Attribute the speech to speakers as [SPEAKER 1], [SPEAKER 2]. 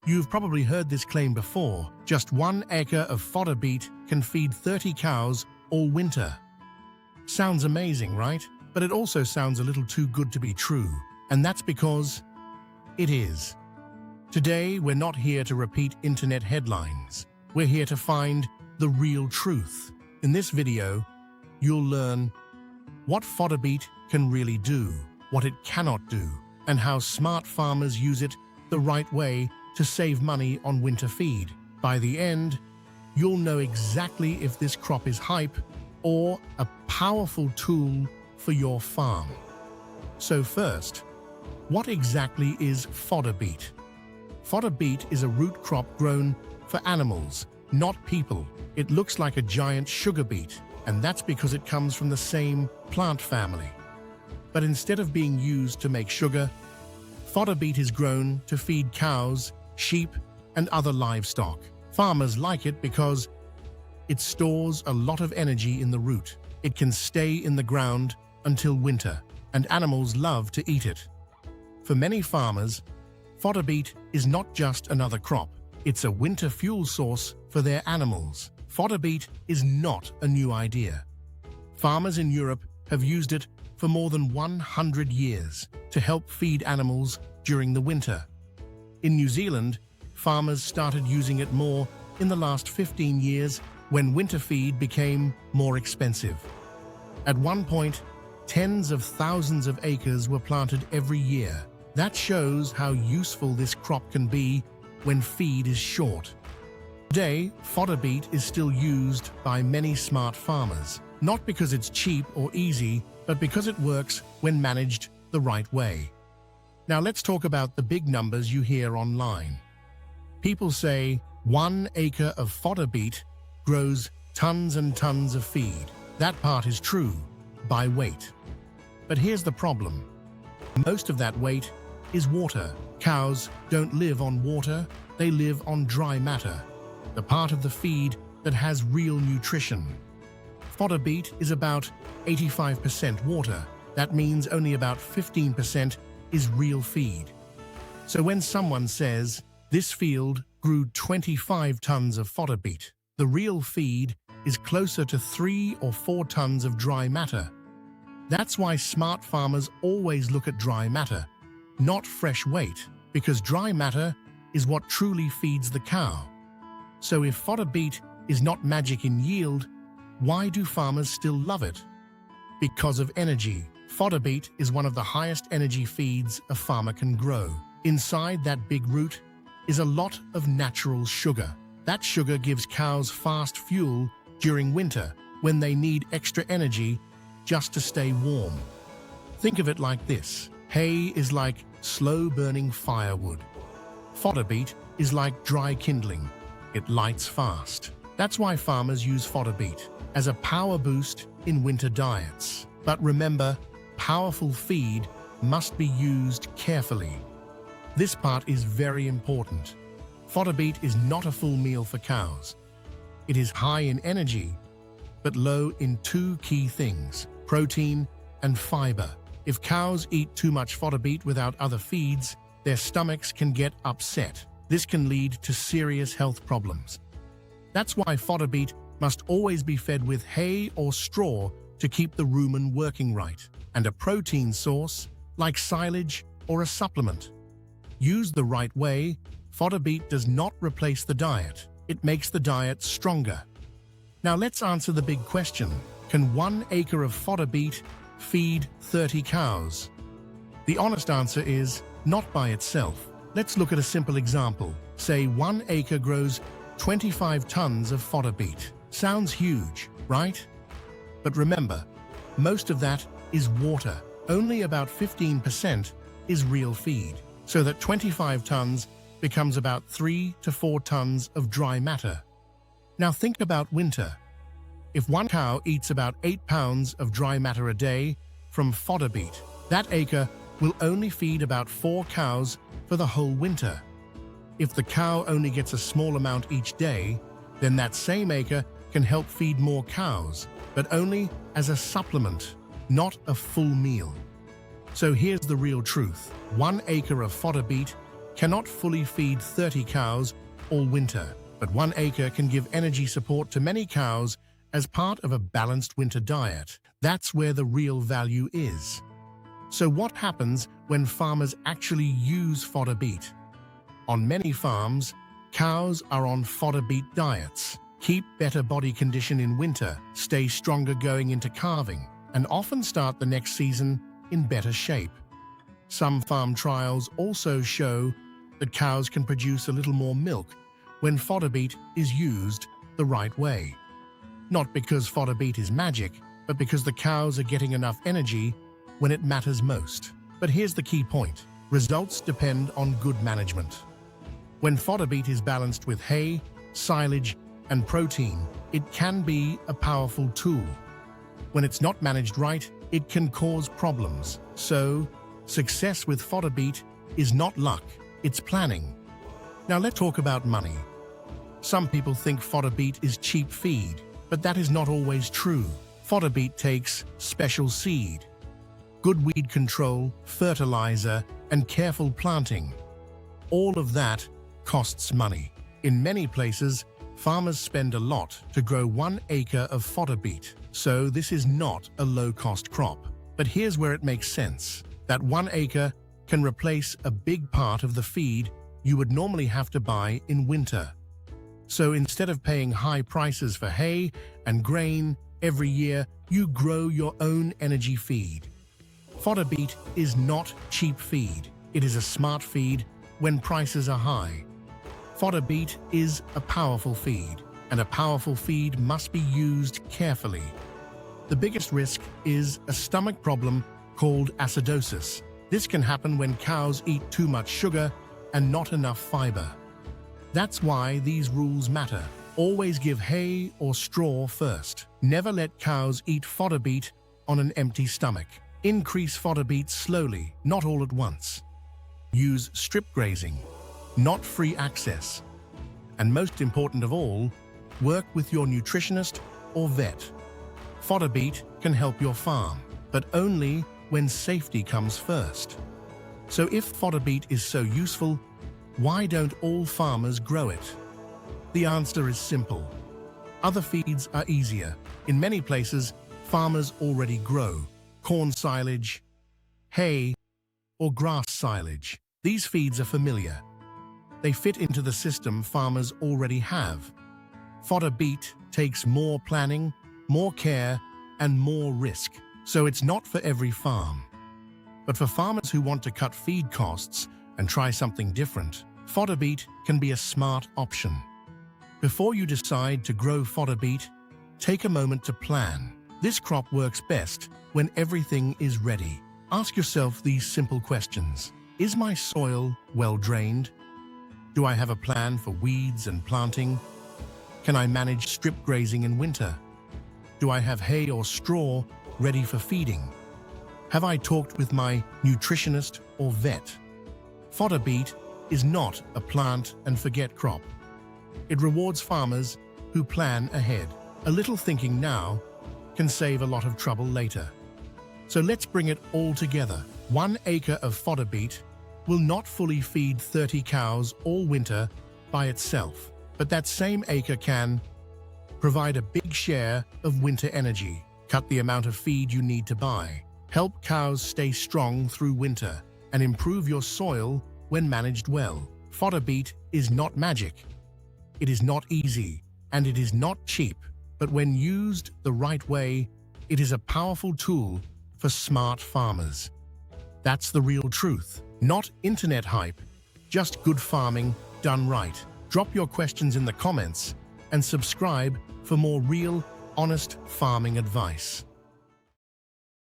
[SPEAKER 1] You've probably heard this claim before. Just 1 acre of fodder beet can feed 30 cows all winter. Sounds amazing, right? But it also sounds a little too good to be true. And that's because it is. Today, we're not here to repeat internet headlines. We're here to find the real truth. In this video, you'll learn what fodder beet can really do, what it cannot do, and how smart farmers use it the right way to save money on winter feed. By the end, you'll know exactly if this crop is hype or a powerful tool for your farm. So first, what exactly is fodder beet? Fodder beet is a root crop grown for animals, not people. It looks like a giant sugar beet, and that's because it comes from the same plant family. But instead of being used to make sugar, fodder beet is grown to feed cows, sheep, and other livestock. Farmers like it because it stores a lot of energy in the root. It can stay in the ground until winter, and animals love to eat it. For many farmers, fodder beet is not just another crop. It's a winter fuel source for their animals. Fodder beet is not a new idea. Farmers in Europe have used it for more than 100 years to help feed animals during the winter. In New Zealand, farmers started using it more in the last 15 years when winter feed became more expensive. At one point, tens of thousands of acres were planted every year. That shows how useful this crop can be when feed is short. Today, fodder beet is still used by many smart farmers, not because it's cheap or easy, but because it works when managed the right way. Now let's talk about the big numbers you hear online. People say 1 acre of fodder beet grows tons and tons of feed. That part is true, by weight. But here's the problem. Most of that weight is water. Cows don't live on water, they live on dry matter, the part of the feed that has real nutrition. Fodder beet is about 85% water. That means only about 15% is real feed. So when someone says, "This field grew 25 tons of fodder beet," the real feed is closer to 3 or 4 tons of dry matter. That's why smart farmers always look at dry matter, not fresh weight, because dry matter is what truly feeds the cow. So if fodder beet is not magic in yield, why do farmers still love it? Because of energy. Fodder beet is one of the highest energy feeds a farmer can grow. Inside that big root is a lot of natural sugar. That sugar gives cows fast fuel during winter when they need extra energy just to stay warm. Think of it like this. Hay is like slow-burning firewood. Fodder beet is like dry kindling. It lights fast. That's why farmers use fodder beet as a power boost in winter diets. But remember, powerful feed must be used carefully. This part is very important. Fodder beet is not a full meal for cows. It is high in energy, but low in 2 key things: protein and fiber. If cows eat too much fodder beet without other feeds, their stomachs can get upset. This can lead to serious health problems. That's why fodder beet must always be fed with hay or straw to keep the rumen working right, and a protein source like silage or a supplement. Used the right way, fodder beet does not replace the diet. It makes the diet stronger. Now let's answer the big question. Can 1 acre of fodder beet feed 30 cows? The honest answer is not by itself. Let's look at a simple example. Say 1 acre grows 25 tons of fodder beet. Sounds huge, right? But remember, most of that is water. Only about 15% is real feed. So that 25 tons becomes about 3 to 4 tons of dry matter. Now think about winter. If 1 cow eats about 8 pounds of dry matter a day from fodder beet, that acre will only feed about 4 cows for the whole winter. If the cow only gets a small amount each day, then that same acre can help feed more cows, but only as a supplement, not a full meal. So here's the real truth. 1 acre of fodder beet cannot fully feed 30 cows all winter, but 1 acre can give energy support to many cows as part of a balanced winter diet. That's where the real value is. So what happens when farmers actually use Fodder Beet? On many farms, cows are on Fodder Beet diets. Keep better body condition in winter, stay stronger going into calving, and often start the next season in better shape. Some farm trials also show that cows can produce a little more milk when Fodder Beet is used the right way. Not because Fodder Beet is magic, but because the cows are getting enough energy when it matters most. But here's the key point. Results depend on good management. When Fodder Beet is balanced with hay, silage, and protein, it can be a powerful tool. When it's not managed right, it can cause problems. So, success with Fodder Beet is not luck, it's planning. Now let's talk about money. Some people think Fodder Beet is cheap feed, but that is not always true. Fodder Beet takes special seed, good weed control, fertilizer, and careful planting. All of that costs money. In many places, farmers spend a lot to grow 1 acre of Fodder Beet, so this is not a low-cost crop. But here's where it makes sense. That 1 acre can replace a big part of the feed you would normally have to buy in winter. So instead of paying high prices for hay and grain every year, you grow your own energy feed. Fodder Beet is not cheap feed. It is a smart feed when prices are high. Fodder Beet is a powerful feed, and a powerful feed must be used carefully. The biggest risk is a stomach problem called acidosis. This can happen when cows eat too much sugar and not enough fiber. That's why these rules matter. Always give hay or straw first. Never let cows eat Fodder Beet on an empty stomach. Increase Fodder Beet slowly, not all at once. Use strip grazing, not free access. And most important of all, work with your nutritionist or vet. Fodder Beet can help your farm, but only when safety comes first. So if Fodder Beet is so useful, why don't all farmers grow it? The answer is simple. Other feeds are easier. In many places, farmers already grow corn silage, hay, or grass silage. These feeds are familiar. They fit into the system farmers already have. Fodder Beet takes more planning, more care, and more risk. So it's not for every farm. But for farmers who want to cut feed costs and try something different, Fodder Beet can be a smart option. Before you decide to grow Fodder Beet, take a moment to plan. This crop works best when everything is ready. Ask yourself these simple questions. Is my soil well drained? Do I have a plan for weeds and planting? Can I manage strip grazing in winter? Do I have hay or straw ready for feeding? Have I talked with my nutritionist or vet? Fodder Beet is not a plant and forget crop. It rewards farmers who plan ahead. A little thinking now can save a lot of trouble later. So let's bring it all together. 1 acre of Fodder Beet will not fully feed 30 cows all winter by itself, but that same acre can provide a big share of winter energy, cut the amount of feed you need to buy, help cows stay strong through winter, and improve your soil when managed well. Fodder Beet is not magic. It is not easy, and it is not cheap, but when used the right way, it is a powerful tool for smart farmers. That's the real truth. Not internet hype, just good farming done right. Drop your questions in the comments and subscribe for more real, honest farming advice.